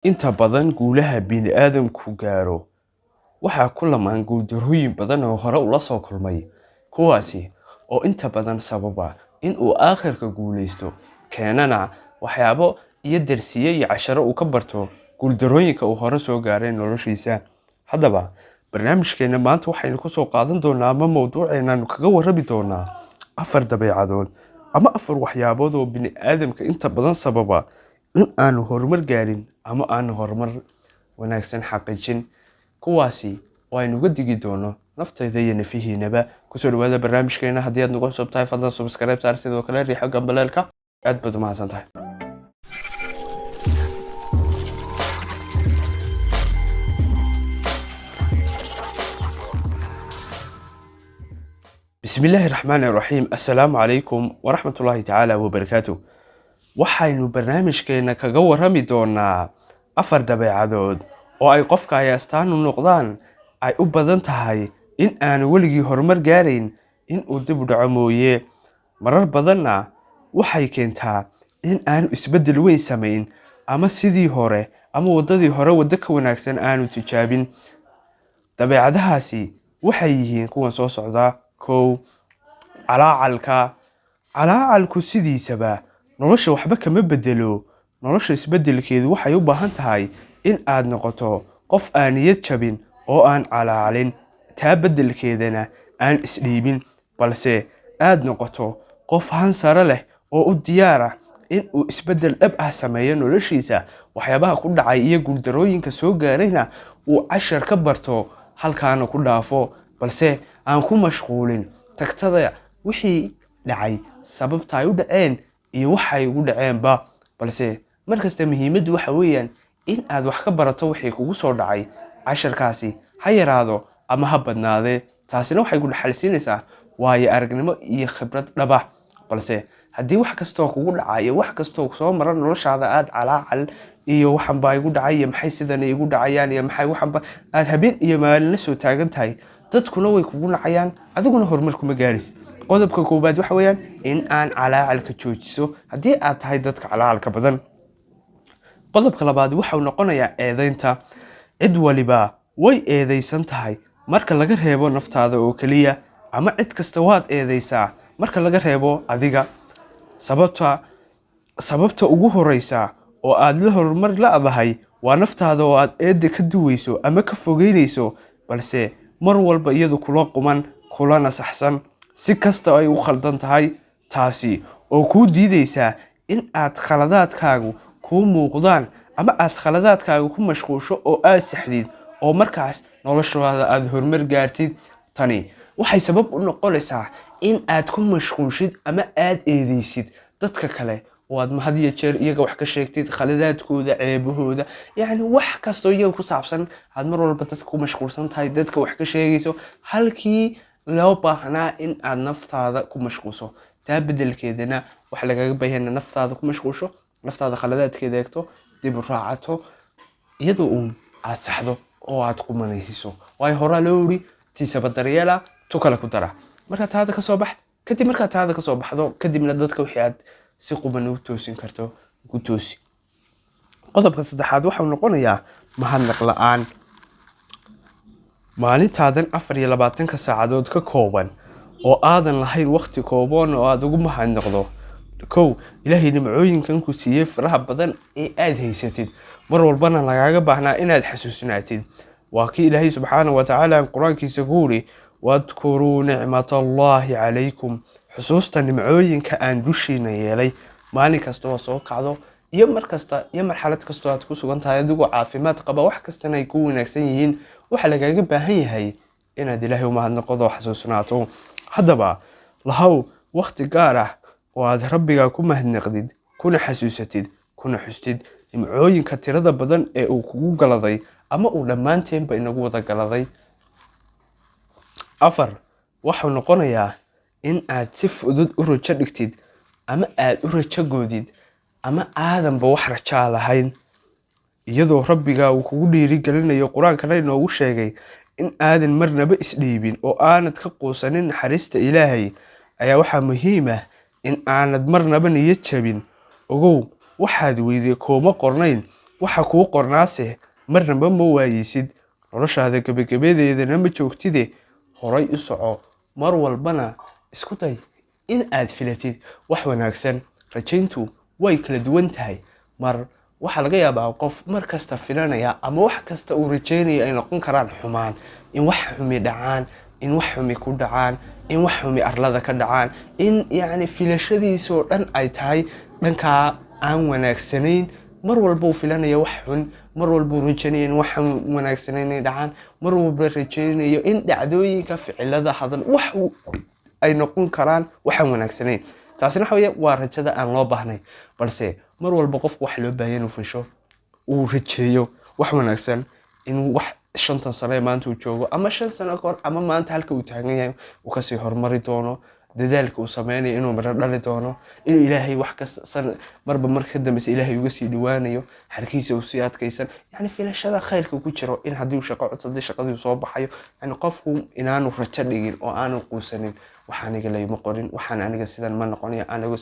Inta badan guulaha bini'aadamku gaaro waxaa ku lamaan guuldarrooyin badan oo hore ula soo kulmay, kuwaasi oo inta badan sababa in uu aakhirka guuleysto, keenana waxyaabo iyo darsiye iyo casharo uu ka barto guuldarrooyinka uu hore soo gaaray noloshiisa. Haddaba, barnaamijkeena maanta waxaynu ku soo qaadan doonaa ama mowduuceennanu kaga warrami doonaa 4 dabeecadood ama 4 waxyaabood oo bini'aadamka inta badan sababa in aanu horumar gaarin ama aanu horumar wanaagsan xaqiijin, kuwaasi oo aynu uga digi doono naftayda iyo nafihiinaba. Kusoo dhawaada barnaamijkeena. Haddii aad nagu cusub tahay, fadlan subscribe saar, sidoo kale riixo gambaleelka. aad baad u mahadsantahay. bismillaahi raxmaani raxiim. assalaamu calaykum waraxmatullaahi tacaala wabarakaatu. waxaynu barnaamijkeena kaga warrami doonaa 4 dabeecadood oo ay qofka ay astaan u noqdaan ay u badan tahay in aanu weligii horumar gaarayn, in uu dib u dhaco mooye. marar badanna waxay keentaa in aanu isbeddel weyn samayn, ama sidii hore ama waddadii hore waddo ka wanaagsan aanu tijaabin. dabeecadahaasi waxay yihiin kuwan soo socda. 1. calaacalka. calaacalku sidiisaba nolosha waxba kama bedelo. nolosha isbeddelkeedu waxay u baahan tahay in aad noqoto qof aan niyad jabin oo aan calaacalin, taa beddelkeedana aan isdhiibin, balse aad noqoto qof hansare leh oo u diyaara in uu isbeddel dhab ah sameeyo noloshiisa. waxyaabaha ku dhacay iyo guuldarrooyinka soo gaarayna uu cashar ka barto, halkaana ku dhaafo, balse aan ku mashquulin tagtada wixii dhacay, sababta ay u dhaceen iyo waxay ugu dhaceenba. balse markasta muhiimaddu waxa weeyaan in aad wax ka barato wixii kugu soo dhacay. casharkaasi ha yaraado ama ha badnaadee, taasina waxay ku dhaxalsiinaysaa waayo aragnimo iyo khibrad dhaba. balse haddii wax kastoo kugu dhacayo, wax kastoo soo mara noloshaada aad calaacal iyo waxan baa igu dhacay iyo maxay sidan igu dhacayaan iyo maxay waxanba aad habeen iyo maalin la soo taagan tahay, dadkuna way kugu nacayaan, adiguna horumar kuma gaaraysid. qodobka koowaad waxa weeyaan in aan calaacalka joojiso haddii aad tahay dadka calaacalka badan. qodobka labaad waxau noqonayaa eedaynta. cid waliba way eedaysan tahay marka laga reebo naftaada oo keliya, ama cid kasta waad eedaysaa marka laga reebo adiga. sababta ugu horeysa oo aad la horumar la'dahay waa naftaada oo aad eedda ka duweyso ama ka fogeynayso, balse mar walba iyadu kula quman, kulana saxsan, si kasta ay u khaldan tahay. taasi oo kuu diidaysaa in aad khaladaadkaagu kuu muuqdaan, ama aad khaladaadkaaga ku mashquusho oo aad saxdid, oo markaas noloshaada aad horumar gaartid. tani waxay sabab u noqonaysaa in aad ku mashquulshid ama aad eedeysid dadka kale, oo aad had iyo jeer iyaga wax ka sheegtid, khaladaadkooda, ceebahooda, yacni wax kastoo iyaga ku saabsan aad mar walba dadka ku mashquulsan tahay, dadka wax ka sheegayso, halkii loo baahnaa in aad naftaada ku mashquulso. taa beddelkeedana wax lagaga baahana naftaada ku mashquulsho, naftaada khaladaadkeeda eegto, dib u raacato, iyadoo uun aad saxdo oo aad qumanaysiiso. waayo horaa loo yidhi tiisaba daryeela tu kale ku dara. markaad taada ka soo bax, kadib markaad taada ka soo baxdo, kadibna dadka wixii aad si quman u toosin karto ku toosi. qodobka saddexaad waxau noqonayaa mahadnaq la'aan. maalintaadan 24 saacadood ka kooban oo aadan lahayn waqti kooban oo aad ugu mahadnaqdo. 1. ilaahay nimcooyinkan ku siiyey faraha badan ee aad haysatid, mar walbana lagaaga baahnaa inaad xasuusnaatid. waa kii ilaahay subxaanahu wa tacaala qur-aankiisa ku yidhi wadkuruu nicmatallaahi calaykum, xusuusta nimcooyinka aan dushiina yeelay. maalin kasta oo soo kacdo iyo mar kasta iyo marxalad kastoo aad ku sugan tahay, adigoo caafimaad qaba, wax kastana ay ku wanaagsan yihiin, waxaa lagaaga baahan yahay inaad ilaahay u mahadnaqdo oo xasuusnaato. haddaba lahow waqti gaar ah oo aad rabbigaa ku mahadnaqdid, kuna xasuusatid, kuna xustid nimcooyinka tirada badan ee uu kugu galaday, ama uu dhammaanteenba inagu wada galaday. 4. waxau noqonayaa in aad si fudud u rajo dhigtid, ama aad u rajo goodid, ama aadanba wax rajaa lahayn, iyadoo rabbigaa uu kugu dhiirigelinayo. qur-aankana inoogu sheegay in aadan marnaba isdhiibin oo aanad ka quusanin naxariista ilaahay, ayaa waxaa muhiim ah in aanad marnaba niyad jabin. ogow waxaad weyday kooma qornayn, waxa kuu qornaase marnaba ma waayisid, noloshaada gebagabadeedana ma joogtide horay u soco, mar walbana isku day in aad filatid wax wanaagsan. Rajayntu way kala duwan tahay, mar waxaa laga yaabaa qof mar kasta filanaya ama wax kasta uu rajaynaya ay noqon karaan xumaan, in wax xumi dhacaan, in wax xumi ku dhacaan, in wax xumi arlada ka dhacaan, in yacni filashadiisoo dhan ay tahay dhankaa aan wanaagsanayn. mar walba uu filanaya wax xun, mar walba uu rajaynaya in wax wanaagsanayn ay dhacaan, mar walba rajaynayo in dhacdooyinka ficilada hadal wax ay noqon karaan waxaan wanaagsanayn. taasina waxa weeye waa rajada aan loo baahnay, balse mar walba qofku waxa loo baahan inuu fisho, uu rajeeyo wax wanaagsan, in wax 5 sano ee maanta uu joogo ama 5 sano ka hor ama maanta halka uu taagan yahay uu kasii horumari doono, dadaalka uu sameynayo inuu miro dhali doono, inuu ilaahay wax ka marba marka dambaysa ilaahay uga sii dhawaanayo, xarkiisa uu sii adkaysan, yani filashada khayrka ku jiro in haddii uu shaqo codsaday shaqadii soo baxayo, yani qofku inaanu rajo dhigin oo aanu quusanin, waxaan aniga layma qorin, waxaan aniga sidan ma noqonayo, anigu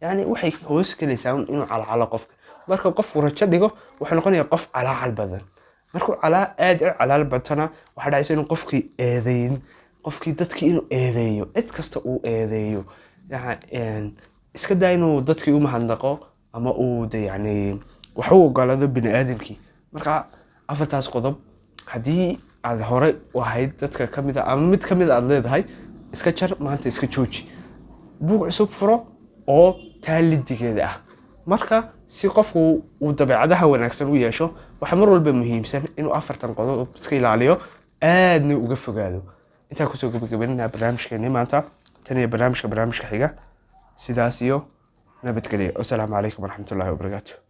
yani waxay hoos galaysaa inuu calacalo qofka. marka qofku rajo dhigo wuxuu noqonayaa qof calaacal badan, markuu aad u calaal batana waxa dhacaysa inuu qofkii eedeyn, qofkii dadkii inuu eedeeyo, cid kasta uu eedeeyo, iska daa inuu dadkii u mahadnaqo ama uu yani wax u ogolaado bini'aadamkii. marka 4taas qodob haddii aad hore u ahayd dadka ka mid ah ama mid ka mid aad leedahay, iska jar maanta, iska jooji, buug cusub furo oo taalidigeeda ah. marka si qofku uu dabeecadaha wanaagsan u yeesho, waxa mar walba muhiimsan inuu 4tan qodob iska ilaaliyo, aadna uga fogaado. intaa kusoo gabagabeynaa barnaamijkeennii maanta, tan iyo barnaamijka xiga, sidaas iyo nabadgelyo. Assalaamu calaykum waraxmatullaahi wabarakaatuh.